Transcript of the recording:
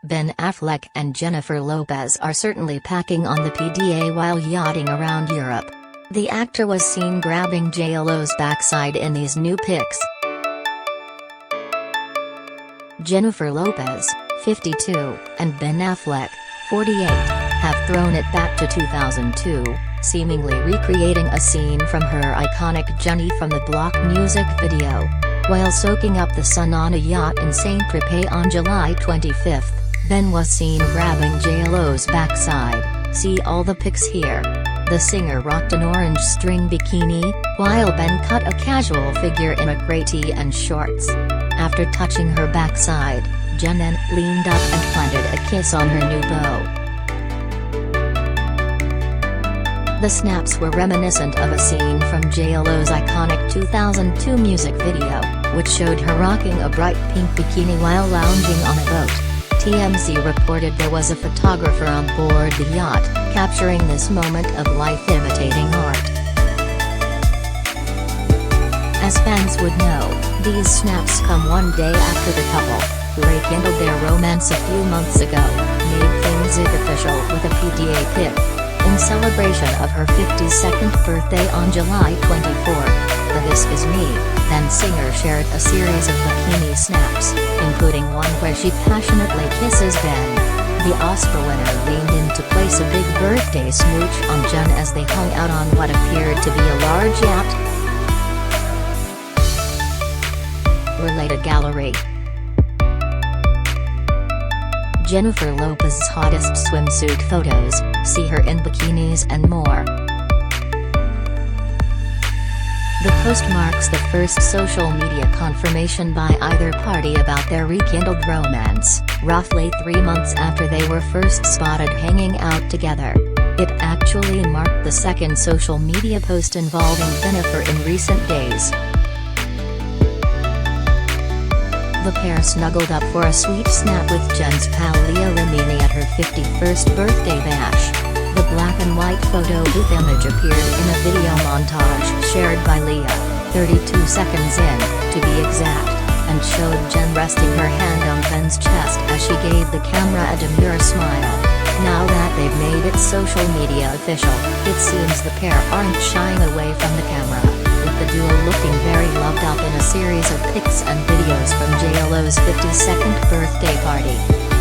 Ben Affleck and Jennifer Lopez are certainly packing on the PDA while yachting around Europe. The actor was seen grabbing J.Lo's backside in these new pics. Jennifer Lopez, 52, and Ben Affleck, 48, have thrown it back to 2002, seemingly recreating a scene from her iconic Jenny from the Block music video. While soaking up the sun on a yacht in St. Tropez on July 25, Ben was seen grabbing J.Lo's backside. See all the pics here. The singer rocked an orange string bikini, while Ben cut a casual figure in a grey tee and shorts. After touching her backside, Jen then leaned up and planted a kiss on her new beau. The snaps were reminiscent of a scene from J.Lo's iconic 2002 music video, which showed her rocking a bright pink bikini while lounging on a boat. TMZ reported there was a photographer on board the yacht, capturing this moment of life imitating art. As fans would know, these snaps come one day after the couple, who rekindled their romance a few months ago, made things official with a PDA pic. In celebration of her 52nd birthday on July 24, the This Is Me, then singer shared a series of bikini snaps, including one where she passionately kisses Ben. The Oscar winner leaned in to place a big birthday smooch on Jen as they hung out on what appeared to be a large yacht. Related gallery. Jennifer Lopez's hottest swimsuit photos, see her in bikinis and more. The post marks the first social media confirmation by either party about their rekindled romance, roughly 3 months after they were first spotted hanging out together. It actually marked the second social media post involving Jennifer in recent days. The pair snuggled up for a sweet snap with Jen's pal Leah Remini at her 51st birthday bash. The black and white photo booth image appeared in a video montage shared by Leah, 32 seconds in, to be exact, and showed Jen resting her hand on Ben's chest as she gave the camera a demure smile. Now that they've made it social media official, it seems the pair aren't shying away from the camera, with the duo looking very loved up in a series of pics and videos from J.Lo's 52nd birthday party.